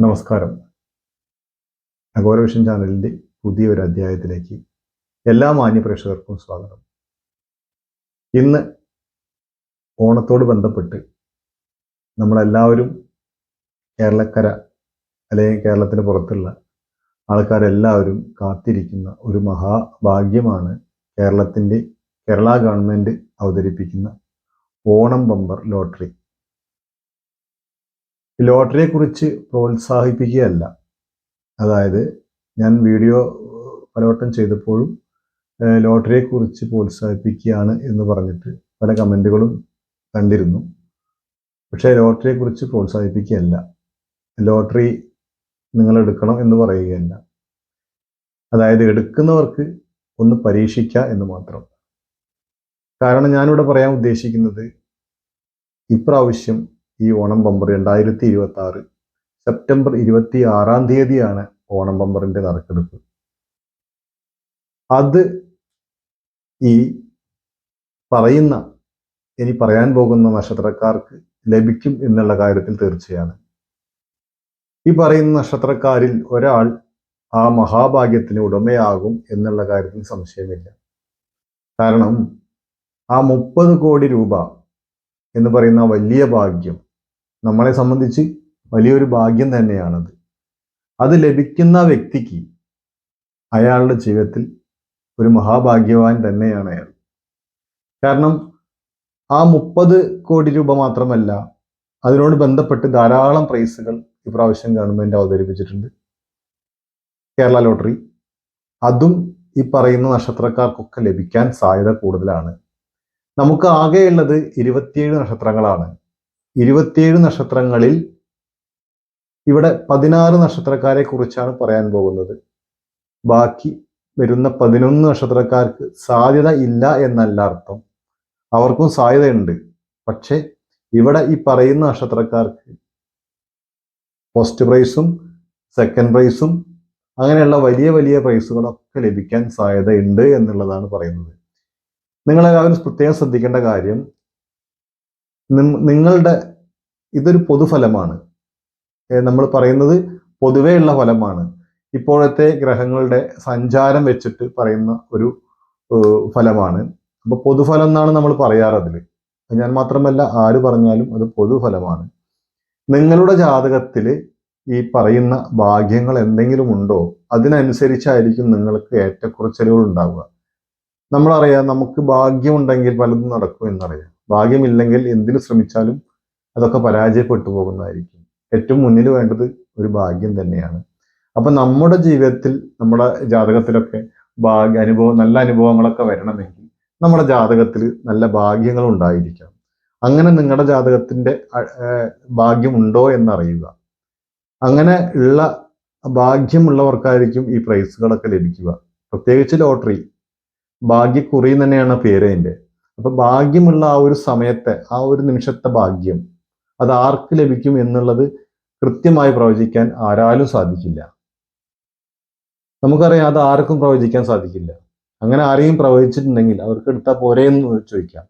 നമസ്കാരം. അഘോരവിഷൻ ചാനലിൻ്റെ പുതിയൊരു അധ്യായത്തിലേക്ക് എല്ലാ മാന്യപ്രേക്ഷകർക്കും സ്വാഗതം. ഇന്ന് ഓണത്തോട് ബന്ധപ്പെട്ട് നമ്മളെല്ലാവരും കേരളക്കര അല്ലെങ്കിൽ കേരളത്തിന് പുറത്തുള്ള ആൾക്കാരെല്ലാവരും കാത്തിരിക്കുന്ന ഒരു മഹാഭാഗ്യമാണ് കേരള ഗവൺമെൻറ് അവതരിപ്പിക്കുന്ന ഓണം ബമ്പർ ലോട്ടറി. ലോട്ടറിയെക്കുറിച്ച് പ്രോത്സാഹിപ്പിക്കുകയല്ല, അതായത് ഞാൻ വീഡിയോ പലവട്ടം ചെയ്തപ്പോഴും ലോട്ടറിയെക്കുറിച്ച് പ്രോത്സാഹിപ്പിക്കുകയാണ് എന്ന് പറഞ്ഞിട്ട് പല കമൻറ്റുകളും കണ്ടിരുന്നു. പക്ഷേ ലോട്ടറിയെക്കുറിച്ച് പ്രോത്സാഹിപ്പിക്കുകയല്ല, ലോട്ടറി നിങ്ങൾ എടുക്കണം എന്ന് പറയുകയല്ല. അതായത് എടുക്കുന്നവർക്ക് ഒന്ന് പരീക്ഷിക്കുക എന്ന് മാത്രം. കാരണം ഞാനിവിടെ പറയാൻ ഉദ്ദേശിക്കുന്നത്, ഇപ്രാവശ്യം ഈ ഓണം ബമ്പർ 2026 സെപ്റ്റംബർ 26 ഓണം ബമ്പറിന്റെ നറുക്കെടുപ്പ്. അത് ഈ ഇനി പറയാൻ പോകുന്ന നക്ഷത്രക്കാർക്ക് ലഭിക്കും എന്നുള്ള കാര്യത്തിൽ തീർച്ചയാണ്. ഈ പറയുന്ന നക്ഷത്രക്കാരിൽ ഒരാൾ ആ മഹാഭാഗ്യത്തിന് ഉടമയാകും എന്നുള്ള കാര്യത്തിൽ സംശയമില്ല. കാരണം ആ 30 കോടി രൂപ എന്ന് പറയുന്ന വലിയ ഭാഗ്യം നമ്മളെ സംബന്ധിച്ച് വലിയൊരു ഭാഗ്യം തന്നെയാണത്. അത് ലഭിക്കുന്ന വ്യക്തിക്ക് അയാളുടെ ജീവിതത്തിൽ ഒരു മഹാഭാഗ്യവാൻ തന്നെയാണ് അയാൾ. കാരണം ആ 30 കോടി രൂപ മാത്രമല്ല, അതിനോട് ബന്ധപ്പെട്ട് ധാരാളം പ്രൈസുകൾ ഇപ്രാവശ്യം ഗവൺമെന്റ് അവതരിപ്പിച്ചിട്ടുണ്ട്. കേരള ലോട്ടറി അതും ഈ പറയുന്ന നക്ഷത്രക്കാർക്കൊക്കെ ലഭിക്കാൻ സാധ്യത കൂടുതലാണ്. നമുക്ക് ആകെയുള്ളത് 27 നക്ഷത്രങ്ങളാണ്. 27 നക്ഷത്രങ്ങളിൽ ഇവിടെ 16 നക്ഷത്രക്കാരെ കുറിച്ചാണ് പറയാൻ പോകുന്നത്. ബാക്കി വരുന്ന 11 നക്ഷത്രക്കാർക്ക് സാധ്യത ഇല്ല എന്നല്ല അർത്ഥം, അവർക്കും സാധ്യതയുണ്ട്. പക്ഷെ ഇവിടെ ഈ പറയുന്ന നക്ഷത്രക്കാർക്ക് ഫസ്റ്റ് പ്രൈസും സെക്കൻഡ് പ്രൈസും അങ്ങനെയുള്ള വലിയ വലിയ പ്രൈസുകളൊക്കെ ലഭിക്കാൻ സാധ്യതയുണ്ട് എന്നുള്ളതാണ് പറയുന്നത്. നിങ്ങളെല്ലാവരും പ്രത്യേകം ശ്രദ്ധിക്കേണ്ട കാര്യം, നിങ്ങളുടെ ഇതൊരു പൊതുഫലമാണ്. നമ്മൾ പറയുന്നത് പൊതുവെയുള്ള ഫലമാണ്. ഇപ്പോഴത്തെ ഗ്രഹങ്ങളുടെ സഞ്ചാരം വെച്ചിട്ട് പറയുന്ന ഒരു ഫലമാണ്. അപ്പൊ പൊതുഫലം എന്നാണ് നമ്മൾ പറയാറ്. അതിൽ ഞാൻ മാത്രമല്ല, ആര് പറഞ്ഞാലും അത് പൊതുഫലമാണ്. നിങ്ങളുടെ ജാതകത്തിൽ ഈ പറയുന്ന ഭാഗ്യങ്ങൾ എന്തെങ്കിലും ഉണ്ടോ, അതിനനുസരിച്ചായിരിക്കും നിങ്ങൾക്ക് ഏറ്റക്കുറച്ചിലുകൾ ഉണ്ടാവുക. നമ്മളറിയാം, നമുക്ക് ഭാഗ്യമുണ്ടെങ്കിൽ പലതും നടക്കും എന്നറിയാം. ഭാഗ്യമില്ലെങ്കിൽ എന്തിനു ശ്രമിച്ചാലും അതൊക്കെ പരാജയപ്പെട്ടു പോകുന്നതായിരിക്കും. ഏറ്റവും മുന്നിൽ വേണ്ടത് ഒരു ഭാഗ്യം തന്നെയാണ്. അപ്പൊ നമ്മുടെ ജീവിതത്തിൽ, നമ്മുടെ ജാതകത്തിലൊക്കെ നല്ല അനുഭവങ്ങളൊക്കെ വരണമെങ്കിൽ നമ്മുടെ ജാതകത്തിൽ നല്ല ഭാഗ്യങ്ങൾ ഉണ്ടായിരിക്കണം. അങ്ങനെ നിങ്ങളുടെ ജാതകത്തിന്റെ ഭാഗ്യമുണ്ടോ എന്നറിയുക. അങ്ങനെ ഉള്ള ഭാഗ്യമുള്ളവർക്കായിരിക്കും ഈ പ്രൈസുകളൊക്കെ ലഭിക്കുക. പ്രത്യേകിച്ച് ലോട്ടറി ഭാഗ്യക്കുറി തന്നെയാണ് പേര് അതിൻ്റെ. അപ്പൊ ഭാഗ്യമുള്ള ആ ഒരു സമയത്തെ, ആ ഒരു നിമിഷത്തെ ഭാഗ്യം അത് ആർക്ക് ലഭിക്കും എന്നുള്ളത് കൃത്യമായി പ്രവചിക്കാൻ ആരാലും സാധിക്കില്ല. നമുക്കറിയാം, അത് ആർക്കും പ്രവചിക്കാൻ സാധിക്കില്ല. അങ്ങനെ ആരെയും പ്രവചിച്ചിട്ടുണ്ടെങ്കിൽ അവർക്ക് എടുത്താൽ പോരെ എന്ന് ചോദിക്കാം.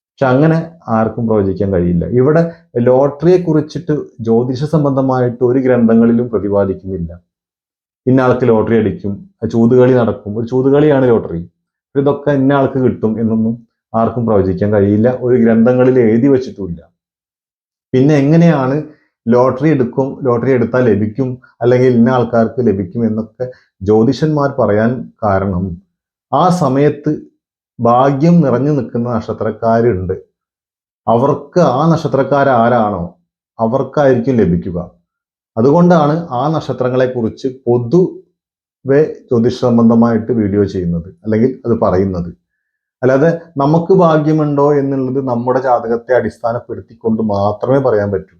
പക്ഷെ അങ്ങനെ ആർക്കും പ്രവചിക്കാൻ കഴിയില്ല. ഇവിടെ ലോട്ടറിയെ കുറിച്ചിട്ട് ജ്യോതിഷ സംബന്ധമായിട്ട് ഒരു ഗ്രന്ഥങ്ങളിലും പ്രതിപാദിക്കുന്നില്ല. ഇന്ന ആൾക്ക് ലോട്ടറി അടിക്കും, ചൂതുകളി നടക്കും, ഒരു ചൂതുകളിയാണ് ലോട്ടറി, ഇതൊക്കെ ഇന്ന ആൾക്ക് കിട്ടും എന്നൊന്നും ആർക്കും പ്രവചിക്കാൻ കഴിയില്ല. ഒരു ഗ്രന്ഥങ്ങളിൽ എഴുതി വെച്ചിട്ടുമില്ല. പിന്നെ എങ്ങനെയാണ് ലോട്ടറി എടുത്താൽ ലഭിക്കും, അല്ലെങ്കിൽ ഇന്ന ആൾക്കാർക്ക് ലഭിക്കും എന്നൊക്കെ ജ്യോതിഷന്മാർ പറയാൻ കാരണം, ആ സമയത്ത് ഭാഗ്യം നിറഞ്ഞു നിൽക്കുന്ന നക്ഷത്രക്കാരുണ്ട്. അവർക്ക്, ആ നക്ഷത്രക്കാരാരാണോ അവർക്കായിരിക്കും ലഭിക്കുക. അതുകൊണ്ടാണ് ആ നക്ഷത്രങ്ങളെ കുറിച്ച് പൊതുവെ ജ്യോതിഷ സംബന്ധമായിട്ട് വീഡിയോ ചെയ്യുന്നത്, അല്ലെങ്കിൽ അത് പറയുന്നത്. അല്ലാതെ നമുക്ക് ഭാഗ്യമുണ്ടോ എന്നുള്ളത് നമ്മുടെ ജാതകത്തെ അടിസ്ഥാനപ്പെടുത്തിക്കൊണ്ട് മാത്രമേ പറയാൻ പറ്റൂ.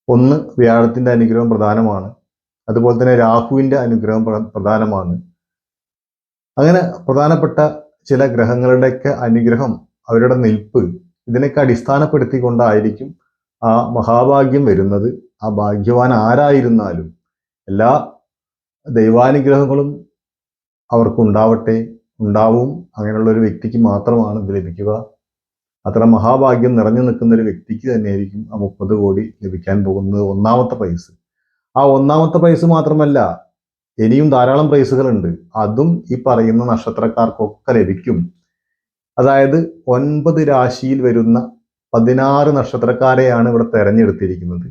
ഒന്ന്, വ്യാഴത്തിന്റെ അനുഗ്രഹം പ്രധാനമാണ്. അതുപോലെ തന്നെ രാഹുവിന്റെ അനുഗ്രഹം പ്രധാനമാണ്. അങ്ങനെ പ്രധാനപ്പെട്ട ചില ഗ്രഹങ്ങളുടെയൊക്കെ അനുഗ്രഹം, അവരുടെ നിൽപ്പ്, ഇതിനൊക്കെ അടിസ്ഥാനപ്പെടുത്തിക്കൊണ്ടായിരിക്കും ആ മഹാഭാഗ്യം വരുന്നത്. ആ ഭാഗ്യവാൻ ആരായിരുന്നാലും എല്ലാ ദൈവാനുഗ്രഹങ്ങളും അവർക്കുണ്ടാവട്ടെ, ഉണ്ടാവും. അങ്ങനെയുള്ള ഒരു വ്യക്തിക്ക് മാത്രമാണ് ഇത് ലഭിക്കുക. അത്ര മഹാഭാഗ്യം നിറഞ്ഞു നിൽക്കുന്ന ഒരു വ്യക്തിക്ക് തന്നെയായിരിക്കും ആ 30 കോടി ലഭിക്കാൻ പോകുന്നത് ഒന്നാമത്തെ പ്രൈസ്. ആ ഒന്നാമത്തെ പ്രൈസ് മാത്രമല്ല, ഇനിയും ധാരാളം പ്രൈസുകളുണ്ട്. അതും ഈ പറയുന്ന നക്ഷത്രക്കാർക്കൊക്കെ ലഭിക്കും. അതായത് 9 രാശിയിൽ വരുന്ന 16 നക്ഷത്രക്കാരെയാണ് ഇവിടെ തെരഞ്ഞെടുത്തിരിക്കുന്നത്.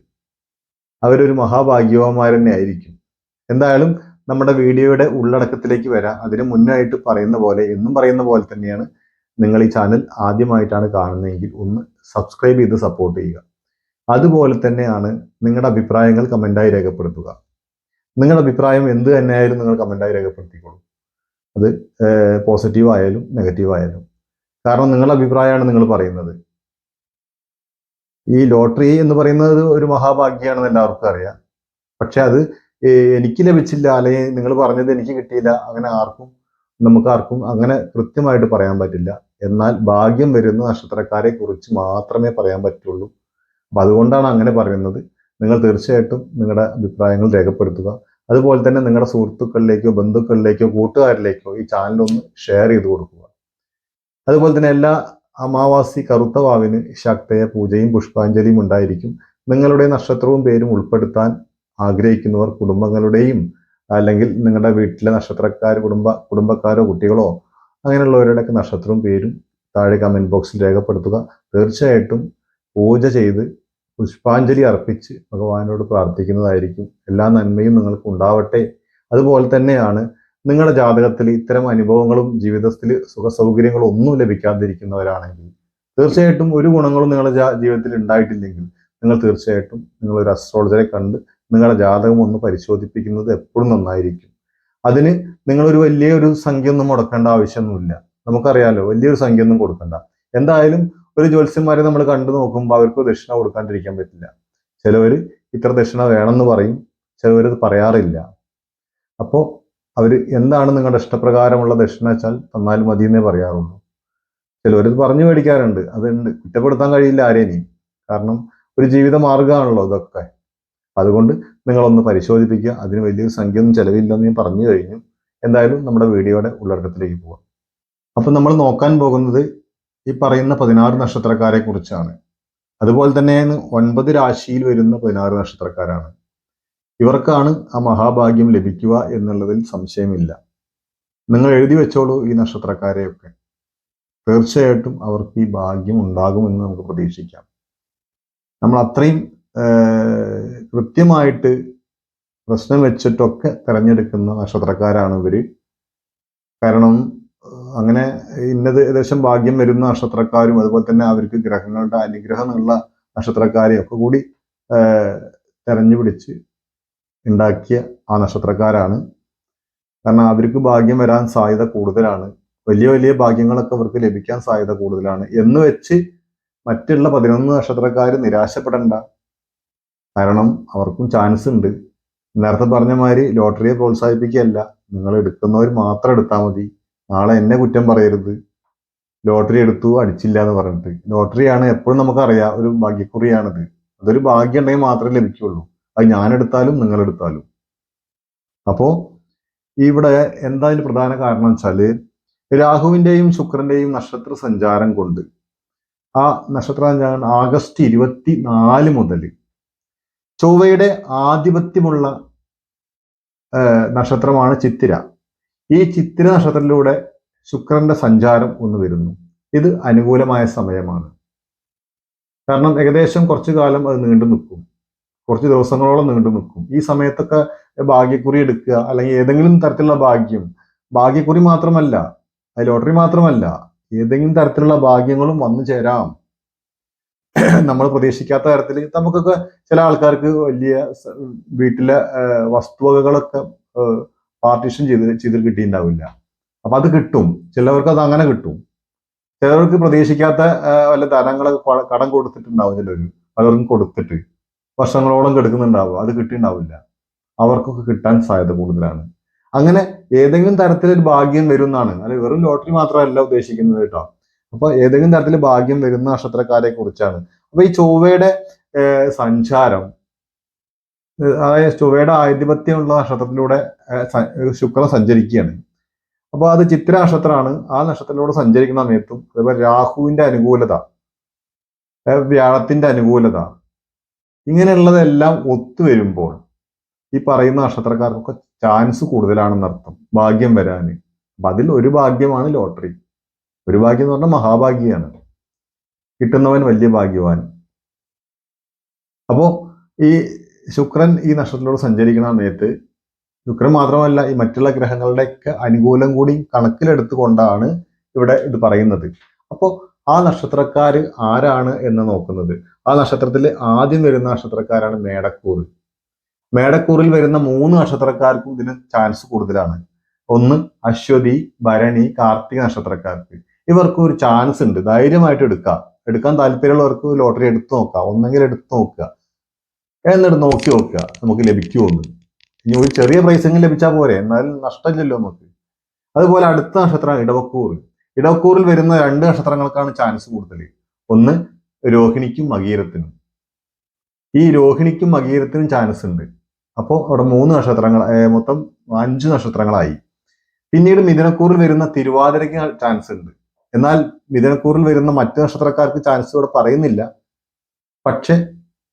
അവരൊരു മഹാഭാഗ്യവാന്മാർ തന്നെ ആയിരിക്കും. എന്തായാലും നമ്മുടെ വീഡിയോയുടെ ഉള്ളടക്കത്തിലേക്ക് വരാം. അതിന് മുന്നായിട്ട് എന്നും പറയുന്ന പോലെ തന്നെയാണ്, നിങ്ങൾ ഈ ചാനൽ ആദ്യമായിട്ടാണ് കാണുന്നതെങ്കിൽ ഒന്ന് സബ്സ്ക്രൈബ് ചെയ്ത് സപ്പോർട്ട് ചെയ്യുക. അതുപോലെ തന്നെയാണ് നിങ്ങളുടെ അഭിപ്രായങ്ങൾ കമൻ്റായി രേഖപ്പെടുത്തുക. നിങ്ങളുടെ അഭിപ്രായം എന്ത് തന്നെയായാലും നിങ്ങൾ കമൻ്റായി രേഖപ്പെടുത്തിക്കോളൂ. അത് പോസിറ്റീവ് ആയാലും നെഗറ്റീവ് ആയാലും. കാരണം നിങ്ങളുടെ അഭിപ്രായമാണ് നിങ്ങൾ പറയുന്നത്. ഈ ലോട്ടറി എന്ന് പറയുന്നത് ഒരു മഹാഭാഗ്യമാണെന്ന് എല്ലാവർക്കും അറിയാം. പക്ഷെ അത് എനിക്ക് ലഭിച്ചില്ല, അല്ലെങ്കിൽ നിങ്ങൾ പറഞ്ഞത് എനിക്ക് കിട്ടിയില്ല, അങ്ങനെ നമുക്കാർക്കും അങ്ങനെ കൃത്യമായിട്ട് പറയാൻ പറ്റില്ല. എന്നാൽ ഭാഗ്യം വരുന്ന നക്ഷത്രക്കാരെ കുറിച്ച് മാത്രമേ പറയാൻ പറ്റുള്ളൂ. അപ്പം അതുകൊണ്ടാണ് അങ്ങനെ പറയുന്നത്. നിങ്ങൾ തീർച്ചയായിട്ടും നിങ്ങളുടെ അഭിപ്രായങ്ങൾ രേഖപ്പെടുത്തുക. അതുപോലെ തന്നെ നിങ്ങളുടെ സുഹൃത്തുക്കളിലേക്കോ ബന്ധുക്കളിലേക്കോ കൂട്ടുകാരിലേക്കോ ഈ ചാനലൊന്ന് ഷെയർ ചെയ്ത് കൊടുക്കുക. അതുപോലെ തന്നെ എല്ലാ അമാവാസി കറുത്ത വാവിന് ശക്തയ പൂജയും പുഷ്പാഞ്ജലിയും ഉണ്ടായിരിക്കും. നിങ്ങളുടെ നക്ഷത്രവും പേരും ഉൾപ്പെടുത്താൻ ആഗ്രഹിക്കുന്നവർ കുടുംബങ്ങളുടെയും അല്ലെങ്കിൽ നിങ്ങളുടെ വീട്ടിലെ നക്ഷത്രക്കാർ കുടുംബക്കാരോ കുട്ടികളോ അങ്ങനെയുള്ളവരുടെയൊക്കെ നക്ഷത്രവും പേരും താഴെ കമൻറ്റ് ബോക്സിൽ രേഖപ്പെടുത്തുക. തീർച്ചയായിട്ടും പൂജ ചെയ്ത് പുഷ്പാഞ്ജലി അർപ്പിച്ച് ഭഗവാനോട് പ്രാർത്ഥിക്കുന്നതായിരിക്കും. എല്ലാ നന്മയും നിങ്ങൾക്ക് ഉണ്ടാവട്ടെ. അതുപോലെ തന്നെയാണ് നിങ്ങളുടെ ജാതകത്തിൽ ഇത്തരം അനുഭവങ്ങളും ജീവിതത്തിൽ സുഖസൗകര്യങ്ങളും ഒന്നും ലഭിക്കാതിരിക്കുന്നവരാണെങ്കിൽ, തീർച്ചയായിട്ടും ഒരു ഗുണങ്ങളും നിങ്ങളുടെ ജീവിതത്തിൽ ഉണ്ടായിട്ടില്ലെങ്കിൽ, നിങ്ങൾ തീർച്ചയായിട്ടും നിങ്ങളൊരു അസ്ട്രോളജറെ കണ്ട് നിങ്ങളുടെ ജാതകം ഒന്ന് പരിശോധിപ്പിക്കുന്നത് എപ്പോഴും നന്നായിരിക്കും. അതിന് നിങ്ങളൊരു വലിയൊരു സംഖ്യ ഒന്നും മുടക്കേണ്ട ആവശ്യമൊന്നുമില്ല. നമുക്കറിയാലോ, വലിയൊരു സംഖ്യ ഒന്നും കൊടുക്കണ്ട. എന്തായാലും ഒരു ജ്യോത്സ്യന്മാരെ നമ്മൾ കണ്ടു നോക്കുമ്പോൾ അവർക്ക് ദക്ഷിണ കൊടുക്കാണ്ടിരിക്കാൻ പറ്റില്ല. ചിലവർ ഇത്ര ദക്ഷിണ വേണമെന്ന് പറയും, ചിലവരത് പറയാറില്ല. അപ്പോൾ അവർ എന്താണ് നിങ്ങളുടെ ഇഷ്ടപ്രകാരമുള്ള ദക്ഷിണ വെച്ചാൽ തന്നാൽ മതി എന്നേ പറയാറുള്ളൂ. ചിലവരത് പറഞ്ഞു മേടിക്കാറുണ്ട്. അതുണ്ട്, കുറ്റപ്പെടുത്താൻ കഴിയില്ല ആരെയും. കാരണം ഒരു ജീവിത മാർഗമാണല്ലോ ഇതൊക്കെ. അതുകൊണ്ട് നിങ്ങളൊന്ന് പരിശോധിപ്പിക്കുക. അതിന് വലിയൊരു സംഖ്യ ഒന്നും ചിലവില്ലെന്ന് ഞാൻ പറഞ്ഞു കഴിഞ്ഞു. എന്തായാലും നമ്മുടെ വീഡിയോയുടെ ഉള്ളടക്കത്തിലേക്ക് പോകാം. അപ്പം നമ്മൾ നോക്കാൻ പോകുന്നത് ഈ പറയുന്ന 16 നക്ഷത്രക്കാരെ കുറിച്ചാണ്. അതുപോലെ തന്നെ 9 രാശിയിൽ വരുന്ന 16 നക്ഷത്രക്കാരാണ്. ഇവർക്കാണ് ആ മഹാഭാഗ്യം ലഭിക്കുക എന്നുള്ളതിൽ സംശയമില്ല. നിങ്ങൾ എഴുതി വെച്ചോളൂ ഈ നക്ഷത്രക്കാരെയൊക്കെ. തീർച്ചയായിട്ടും അവർക്ക് ഈ ഭാഗ്യം ഉണ്ടാകുമെന്ന് നമുക്ക് പ്രതീക്ഷിക്കാം. നമ്മൾ അത്രയും കൃത്യമായിട്ട് പ്രശ്നം വെച്ചിട്ടൊക്കെ തിരഞ്ഞെടുക്കുന്ന നക്ഷത്രക്കാരാണ് ഇവര്. കാരണം അങ്ങനെ ഇന്നത് ഏകദേശം ഭാഗ്യം വരുന്ന നക്ഷത്രക്കാരും അതുപോലെ തന്നെ അവർക്ക് ഗ്രഹങ്ങളുടെ അനുഗ്രഹമുള്ള നക്ഷത്രക്കാരെയും ഒക്കെ കൂടി തെരഞ്ഞുപിടിച്ച് ഉണ്ടാക്കിയ ആ നക്ഷത്രക്കാരാണ്. കാരണം അവർക്ക് ഭാഗ്യം വരാൻ സാധ്യത കൂടുതലാണ്. വലിയ വലിയ ഭാഗ്യങ്ങളൊക്കെ അവർക്ക് ലഭിക്കാൻ സാധ്യത കൂടുതലാണ് എന്ന് വെച്ച് മറ്റുള്ള 11 നക്ഷത്രക്കാർ നിരാശപ്പെടണ്ട. കാരണം അവർക്കും ചാൻസ് ഉണ്ട്. നേരത്തെ പറഞ്ഞ മാതിരി ലോട്ടറിയെ പ്രോത്സാഹിപ്പിക്കുകയല്ല, നിങ്ങൾ എടുക്കുന്നവർ മാത്രം എടുത്താൽ മതി. നാളെ എന്നെ കുറ്റം പറയരുത്, ലോട്ടറി എടുത്തു അടിച്ചില്ല എന്ന് പറഞ്ഞിട്ട്. ലോട്ടറിയാണ് എപ്പോഴും നമുക്കറിയാം, ഒരു ഭാഗ്യക്കുറിയാണിത്. അതൊരു ഭാഗ്യം ഉണ്ടെങ്കിൽ മാത്രമേ ലഭിക്കുള്ളൂ. അത് ഞാൻ എടുത്താലും നിങ്ങൾ എടുത്താലും. അപ്പോൾ ഇവിടെ എന്താ ഇതിന് പ്രധാന കാരണം വെച്ചാല്, രാഹുവിന്റെയും ശുക്രന്റെയും നക്ഷത്ര സഞ്ചാരം കൊണ്ട് ആ നക്ഷത്ര സഞ്ചാരം ആഗസ്റ്റ് 24 മുതൽ ചൊവ്വയുടെ ആധിപത്യമുള്ള നക്ഷത്രമാണ് ചിത്തിര. ഈ ചിത്തിര നക്ഷത്രത്തിലൂടെ ശുക്രന്റെ സഞ്ചാരം ഒന്ന് വരുന്നു. ഇത് അനുകൂലമായ സമയമാണ്. കാരണം ഏകദേശം കുറച്ചു കാലം അത് നീണ്ടു നിൽക്കും, കുറച്ച് ദിവസങ്ങളോളം നീണ്ടു നിൽക്കും. ഈ സമയത്തൊക്കെ ഭാഗ്യക്കുറി എടുക്കുക, അല്ലെങ്കിൽ ഏതെങ്കിലും തരത്തിലുള്ള ഭാഗ്യക്കുറി മാത്രമല്ല, ലോട്ടറി മാത്രമല്ല, ഏതെങ്കിലും തരത്തിലുള്ള ഭാഗ്യങ്ങളും വന്നു ചേരാം. നമ്മൾ പ്രതീക്ഷിക്കാത്ത തരത്തിൽ നമുക്കൊക്കെ ചില ആൾക്കാർക്ക് വലിയ വീട്ടിലെ വസ്തുവകകളൊക്കെ പാർട്ടീഷൻ ചെയ്ത് കിട്ടിയിട്ടുണ്ടാവില്ല. അപ്പൊ അത് കിട്ടും. ചിലവർക്ക് അത് അങ്ങനെ കിട്ടും. ചിലവർക്ക് പ്രതീക്ഷിക്കാത്ത വല്ല ധനങ്ങളൊക്കെ കടം കൊടുത്തിട്ടുണ്ടാവും. പലർക്കും കൊടുത്തിട്ട് വർഷങ്ങളോളം കെടുക്കുന്നുണ്ടാവും, അത് കിട്ടിയിട്ടുണ്ടാവില്ല. അവർക്കൊക്കെ കിട്ടാൻ സാധ്യത കൂടുതലാണ്. അങ്ങനെ ഏതെങ്കിലും തരത്തിലൊരു ഭാഗ്യം വരുന്നതാണ്. അല്ലെ, വെറും ലോട്ടറി മാത്രമല്ല ഉദ്ദേശിക്കുന്നത് കേട്ടോ. അപ്പൊ ഏതെങ്കിലും തരത്തിൽ ഭാഗ്യം വരുന്ന നക്ഷത്രക്കാരെ കുറിച്ചാണ്. അപ്പൊ ഈ ചൊവ്വയുടെ സഞ്ചാരം, അതായത് ചൊവ്വയുടെ ആധിപത്യമുള്ള നക്ഷത്രത്തിലൂടെ ശുക്രൻ സഞ്ചരിക്കുകയാണ്. അപ്പൊ അത് ചിത്ര നക്ഷത്രമാണ്. ആ നക്ഷത്രത്തിലൂടെ സഞ്ചരിക്കുന്ന സമയത്തും അതേപോലെ രാഹുവിന്റെ അനുകൂലത, വ്യാഴത്തിന്റെ അനുകൂലത, ഇങ്ങനെയുള്ളതെല്ലാം ഒത്തുവരുമ്പോൾ ഈ പറയുന്ന നക്ഷത്രക്കാർക്കൊക്കെ ചാൻസ് കൂടുതലാണെന്നർത്ഥം ഭാഗ്യം വരാന്. അപ്പൊ അതിൽ ഒരു ഭാഗ്യമാണ് ലോട്ടറി. ഒരു ഭാഗ്യം എന്ന് പറഞ്ഞാൽ മഹാഭാഗ്യാണ്, കിട്ടുന്നവൻ വലിയ ഭാഗ്യവാൻ. അപ്പോ ഈ ശുക്രൻ ഈ നക്ഷത്രത്തിലൂടെ സഞ്ചരിക്കുന്ന സമയത്ത് ശുക്രൻ മാത്രമല്ല ഈ മറ്റുള്ള ഗ്രഹങ്ങളുടെയൊക്കെ അനുകൂലം കൂടി കണക്കിലെടുത്തുകൊണ്ടാണ് ഇവിടെ ഇത് പറയുന്നത്. അപ്പോൾ ആ നക്ഷത്രക്കാർ ആരാണ് എന്ന് നോക്കുന്നത്, ആ നക്ഷത്രത്തിൽ ആദ്യം വരുന്ന നക്ഷത്രക്കാരാണ് മേടക്കൂറ്. മേടക്കൂറിൽ വരുന്ന 3 നക്ഷത്രക്കാർക്കും ഇതിന് ചാൻസ് കൂടുതലാണ്. ഒന്ന് അശ്വതി, ഭരണി, കാർത്തിക നക്ഷത്രക്കാർക്ക്. ഇവർക്ക് ഒരു ചാൻസ് ഉണ്ട്, ധൈര്യമായിട്ട് എടുക്കാൻ താല്പര്യമുള്ളവർക്ക് ലോട്ടറി എടുത്തു നോക്കാം, ഒന്നെങ്കിൽ എടുത്തു നോക്കുക, എന്നിട്ട് നോക്കി നോക്കുക നമുക്ക് ലഭിക്കുമെന്ന്. ഇനി ഒരു ചെറിയ പ്രൈസെങ്കിലും ലഭിച്ചാൽ പോരെ, എന്നാലും നഷ്ടമില്ലല്ലോ നമുക്ക്. അതുപോലെ അടുത്ത നക്ഷത്രമാണ് ഇടവക്കൂറ്. ഇടവക്കൂറിൽ വരുന്ന 2 നക്ഷത്രങ്ങൾക്കാണ് ചാൻസ് കൂടുതൽ. ഒന്ന് രോഹിണിക്കും മകീരത്തിനും. ഈ രോഹിണിക്കും മകീരത്തിനും ചാൻസ് ഉണ്ട്. അപ്പോൾ അവിടെ 3 നക്ഷത്രങ്ങൾ, മൊത്തം 5 നക്ഷത്രങ്ങളായി. പിന്നീട് മിഥുനക്കൂറിൽ വരുന്ന തിരുവാതിരയ്ക്ക് ചാൻസ് ഉണ്ട്. എന്നാൽ മിഥുനക്കൂറിൽ വരുന്ന മറ്റു നക്ഷത്രക്കാർക്ക് ചാൻസ് ഇവിടെ പറയുന്നില്ല. പക്ഷെ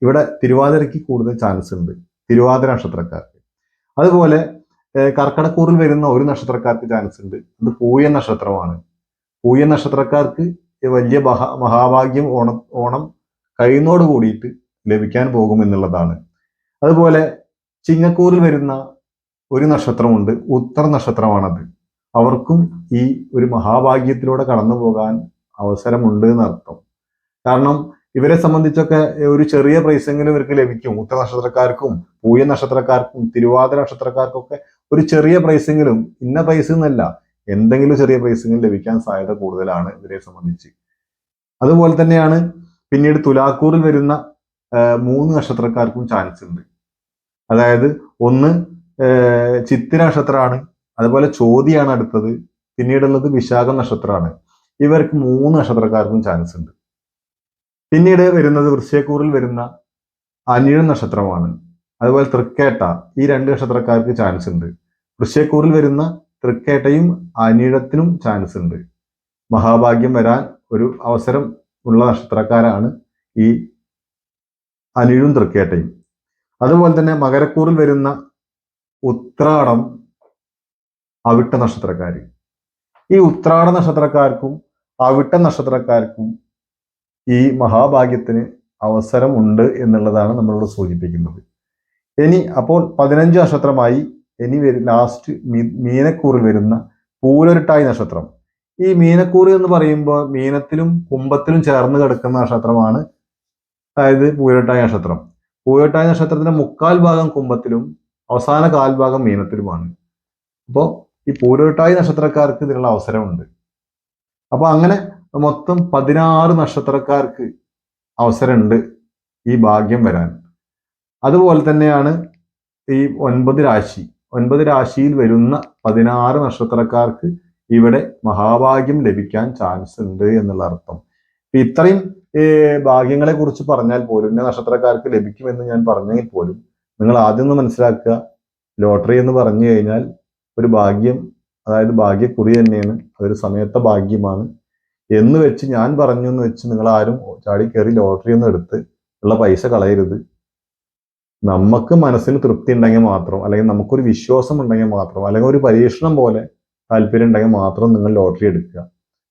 ഇവിടെ തിരുവാതിരയ്ക്ക് കൂടുതൽ ചാൻസ് ഉണ്ട്, തിരുവാതിര നക്ഷത്രക്കാർക്ക്. അതുപോലെ കർക്കടക്കൂറിൽ വരുന്ന ഒരു നക്ഷത്രക്കാർക്ക് ചാൻസ് ഉണ്ട്, അത് പൂയ നക്ഷത്രമാണ്. പൂയ നക്ഷത്രക്കാർക്ക് വലിയ മഹാഭാഗ്യം ഓണം കഴിയുന്നോട് കൂടിയിട്ട് ലഭിക്കാൻ പോകും എന്നുള്ളതാണ്. അതുപോലെ ചിങ്ങക്കൂറിൽ വരുന്ന ഒരു നക്ഷത്രമുണ്ട്, ഉത്തര നക്ഷത്രമാണത്. അവർക്കും ഈ ഒരു മഹാഭാഗ്യത്തിലൂടെ കടന്നു പോകാൻ അവസരമുണ്ട് എന്നർത്ഥം. കാരണം ഇവരെ സംബന്ധിച്ചൊക്കെ ഒരു ചെറിയ പ്രൈസെങ്കിലും ഇവർക്ക് ലഭിക്കും. ഉത്തര നക്ഷത്രക്കാർക്കും പൂയ നക്ഷത്രക്കാർക്കും തിരുവാതിര നക്ഷത്രക്കാർക്കൊക്കെ ഒരു ചെറിയ പ്രൈസെങ്കിലും, ഇന്ന പ്രൈസ് എന്നല്ല, എന്തെങ്കിലും ചെറിയ പ്രൈസെങ്കിലും ലഭിക്കാൻ സാധ്യത കൂടുതലാണ് ഇവരെ സംബന്ധിച്ച്. അതുപോലെ തന്നെയാണ് പിന്നീട് തുലാക്കൂറിൽ വരുന്ന 3 നക്ഷത്രക്കാർക്കും ചാൻസ് ഉണ്ട്. അതായത് ഒന്ന് ചിത്തിര നക്ഷത്രമാണ്, അതുപോലെ ചോതിയാണ് അടുത്തത്, പിന്നീടുള്ളത് വിശാഖം നക്ഷത്രമാണ്. ഇവർക്ക് 3 നക്ഷത്രക്കാർക്കും ചാൻസ് ഉണ്ട്. പിന്നീട് വരുന്നത് വൃശ്ചികക്കൂറിൽ വരുന്ന അനിഴ നക്ഷത്രമാണ്. അതുപോലെ തൃക്കേട്ട, ഈ 2 നക്ഷത്രക്കാർക്ക് ചാൻസ് ഉണ്ട്. വൃശ്ചികക്കൂറിൽ വരുന്ന തൃക്കേട്ടയും അനിഴത്തിനും ചാൻസ് ഉണ്ട്. മഹാഭാഗ്യം വരാൻ ഒരു അവസരം ഉള്ള നക്ഷത്രക്കാരാണ് ഈ അനിഴും തൃക്കേട്ടയും. അതുപോലെ തന്നെ മകരക്കൂറിൽ വരുന്ന ഉത്രാടം, അവിട്ട നക്ഷത്രക്കാര്. ഈ ഉത്രാട നക്ഷത്രക്കാർക്കും അവിട്ട നക്ഷത്രക്കാർക്കും ഈ മഹാഭാഗ്യത്തിന് അവസരം ഉണ്ട് എന്നുള്ളതാണ് നമ്മളോട് സൂചിപ്പിക്കുന്നത്. ഇനി അപ്പോൾ 15 നക്ഷത്രമായി. ഇനി ലാസ്റ്റ് മീനക്കൂറിൽ വരുന്ന പൂരൊരുട്ടായി നക്ഷത്രം. ഈ മീനക്കൂറ് എന്ന് പറയുമ്പോൾ മീനത്തിലും കുംഭത്തിലും ചേർന്ന് കിടക്കുന്ന നക്ഷത്രമാണ്, അതായത് പൂരൊരുട്ടായി നക്ഷത്രം. പൂരൊരുട്ടായി നക്ഷത്രത്തിന്റെ 3/4 ഭാഗം കുംഭത്തിലും അവസാന 1/4 ഭാഗം മീനത്തിലുമാണ്. അപ്പോൾ ഈ പൂരൊരുട്ടായി നക്ഷത്രക്കാർക്ക് ഇതിനുള്ള അവസരമുണ്ട്. അപ്പൊ അങ്ങനെ മൊത്തം 16 നക്ഷത്രക്കാർക്ക് അവസരമുണ്ട് ഈ ഭാഗ്യം വരാൻ. അതുപോലെ തന്നെയാണ് ഈ 9 രാശിയിൽ വരുന്ന 16 നക്ഷത്രക്കാർക്ക് ഇവിടെ മഹാഭാഗ്യം ലഭിക്കാൻ ചാൻസ് ഉണ്ട് എന്നുള്ള അർത്ഥം. ഇത്രയും ഭാഗ്യങ്ങളെ കുറിച്ച് പറഞ്ഞാൽ പോലും, ഇന്ന നക്ഷത്രക്കാർക്ക് ലഭിക്കുമെന്ന് ഞാൻ പറഞ്ഞെങ്കിൽ പോലും, നിങ്ങൾ ആദ്യം ഒന്ന് മനസ്സിലാക്കുക, ലോട്ടറി എന്ന് പറഞ്ഞു കഴിഞ്ഞാൽ ഒരു ഭാഗ്യം, അതായത് ഭാഗ്യക്കുറി തന്നെയാണ്, അതൊരു സമയത്തെ ഭാഗ്യമാണ് എന്ന് വെച്ച് ഞാൻ പറഞ്ഞു എന്ന് വെച്ച് നിങ്ങൾ ആരും ചാടി കയറി ലോട്ടറി ഒന്നും എടുത്ത് ഉള്ള പൈസ കളയരുത്. നമുക്ക് മനസ്സിന് തൃപ്തി ഉണ്ടെങ്കിൽ മാത്രം, അല്ലെങ്കിൽ നമുക്കൊരു വിശ്വാസം ഉണ്ടെങ്കിൽ മാത്രം, അല്ലെങ്കിൽ ഒരു പരീക്ഷണം പോലെ താല്പര്യം ഉണ്ടെങ്കിൽ മാത്രം നിങ്ങൾ ലോട്ടറി എടുക്കുക.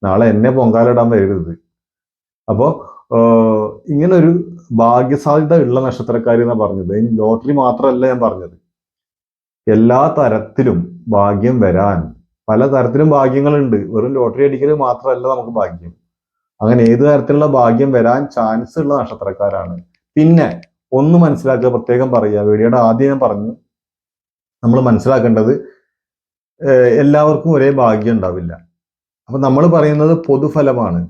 നാളെ എന്നെ പൊങ്കാലിടാൻ വരരുത്. അപ്പോൾ ഇങ്ങനൊരു ഭാഗ്യസാധ്യത ഉള്ള നക്ഷത്രക്കാർ എന്നാണ് പറഞ്ഞത്. ലോട്ടറി മാത്രമല്ല ഞാൻ പറഞ്ഞത്, എല്ലാ തരത്തിലും ഭാഗ്യം വരാൻ പല തരത്തിലും ഭാഗ്യങ്ങളുണ്ട്. വെറും ലോട്ടറി അടിക്കൽ മാത്രമല്ല നമുക്ക് ഭാഗ്യം. അങ്ങനെ ഏത് തരത്തിലുള്ള ഭാഗ്യം വരാൻ ചാൻസ് ഉള്ള നക്ഷത്രക്കാരാണ്. പിന്നെ ഒന്ന് മനസ്സിലാക്കുക, പ്രത്യേകം പറയുക, വീഡിയോയുടെ ആദ്യം ഞാൻ പറഞ്ഞു, നമ്മൾ മനസ്സിലാക്കേണ്ടത് എല്ലാവർക്കും ഒരേ ഭാഗ്യം ഉണ്ടാവില്ല. അപ്പൊ നമ്മൾ പറയുന്നത് പൊതുഫലമാണ്.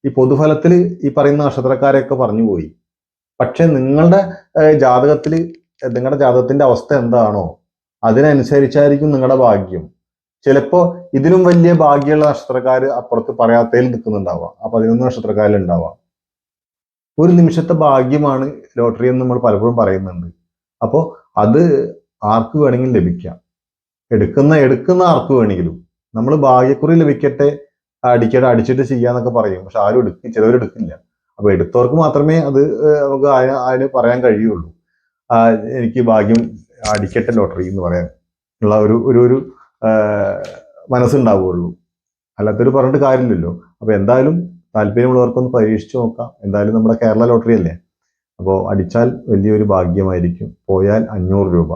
ഈ പൊതുഫലത്തിൽ ഈ പറയുന്ന നക്ഷത്രക്കാരെയൊക്കെ പറഞ്ഞു പോയി. പക്ഷെ നിങ്ങളുടെ ജാതകത്തിൽ, നിങ്ങളുടെ ജാതകത്തിന്റെ അവസ്ഥ എന്താണോ അതിനനുസരിച്ചായിരിക്കും നിങ്ങളുടെ ഭാഗ്യം. ചിലപ്പോ ഇതിലും വലിയ ഭാഗ്യമുള്ള നക്ഷത്രക്കാർ അപ്പുറത്ത് പറയാത്തതിൽ നിൽക്കുന്നുണ്ടാവാം. ആ 11 നക്ഷത്രക്കാരിൽ ഉണ്ടാവാം. ഒരു നിമിഷത്തെ ഭാഗ്യമാണ് ലോട്ടറി എന്ന് നമ്മൾ പലപ്പോഴും പറയുന്നുണ്ട്. അപ്പോൾ അത് ആർക്ക് വേണമെങ്കിലും ലഭിക്കാം, എടുക്കുന്ന ആർക്ക് വേണമെങ്കിലും. നമ്മൾ ഭാഗ്യക്കുറി ലഭിക്കട്ടെ, അടിച്ചിട്ട് ചെയ്യാന്നൊക്കെ പറയും, പക്ഷെ ആരും ചിലവരെടുക്കില്ല. അപ്പൊ എടുത്തവർക്ക് മാത്രമേ അത് നമുക്ക് അതിന് പറയാൻ കഴിയുള്ളൂ. എനിക്ക് ഭാഗ്യം അടിക്കട്ടെ ലോട്ടറി എന്ന് പറയാൻ ഉള്ള ഒരു മനസ്സുണ്ടാവുകയുള്ളൂ. അല്ലാത്തൊരു പറഞ്ഞിട്ട് കാര്യമില്ലല്ലോ. അപ്പൊ എന്തായാലും താല്പര്യമുള്ളവർക്കൊന്ന് പരീക്ഷിച്ചു നോക്കാം. എന്തായാലും നമ്മുടെ കേരള ലോട്ടറി അല്ലേ, അപ്പോൾ അടിച്ചാൽ വലിയൊരു ഭാഗ്യമായിരിക്കും. പോയാൽ 500 രൂപ,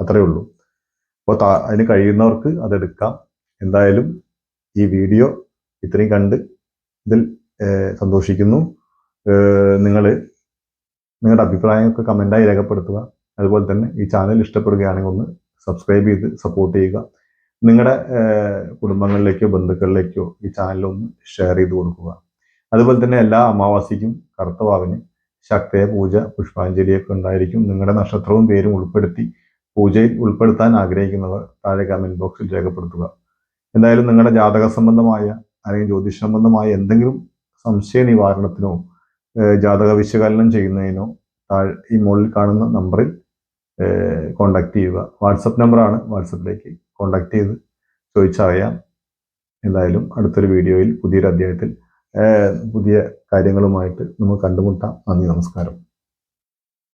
അത്രയേ ഉള്ളൂ. അപ്പോൾ അതിന് കഴിയുന്നവർക്ക് അതെടുക്കാം. എന്തായാലും ഈ വീഡിയോ ഇത്രയും കണ്ട് ഇതിൽ സന്തോഷിക്കുന്നു. നിങ്ങൾ നിങ്ങളുടെ അഭിപ്രായമൊക്കെ കമൻ്റായി രേഖപ്പെടുത്തുക. അതുപോലെ തന്നെ ഈ ചാനൽ ഇഷ്ടപ്പെടുകയാണെങ്കിൽ ഒന്ന് സബ്സ്ക്രൈബ് ചെയ്ത് സപ്പോർട്ട് ചെയ്യുക. നിങ്ങളുടെ കുടുംബങ്ങളിലേക്കോ ബന്ധുക്കളിലേക്കോ ഈ ചാനലൊന്ന് ഷെയർ ചെയ്ത് കൊടുക്കുക. അതുപോലെ തന്നെ എല്ലാ അമാവാസിക്കും കറുത്തവാവിന് ശക്തയ പൂജ പുഷ്പാഞ്ജലിയൊക്കെ ഉണ്ടായിരിക്കും. നിങ്ങളുടെ നക്ഷത്രവും പേരും ഉൾപ്പെടുത്തി പൂജയിൽ ഉൾപ്പെടുത്താൻ ആഗ്രഹിക്കുന്നവർ താഴെ കമന്റ് ബോക്സിൽ രേഖപ്പെടുത്തുക. എന്തായാലും നിങ്ങളുടെ ജാതക സംബന്ധമായ അല്ലെങ്കിൽ ജ്യോതിഷ സംബന്ധമായ എന്തെങ്കിലും സംശയ നിവാരണത്തിനോ ജാതക വിശകലനം ചെയ്യുന്നതിനോ ഈ മുകളിൽ കാണുന്ന നമ്പറിൽ കോണ്ടാക്ട് ചെയ്യുക. വാട്സപ്പ് നമ്പറാണ്, വാട്സപ്പിലേക്ക് കോണ്ടാക്ട് ചെയ്ത് ചോദിച്ചറിയാം. എന്തായാലും അടുത്തൊരു വീഡിയോയിൽ പുതിയൊരു അധ്യായത്തിൽ പുതിയ കാര്യങ്ങളുമായിട്ട് നമുക്ക് കണ്ടുമുട്ടാം. നന്ദി, നമസ്കാരം.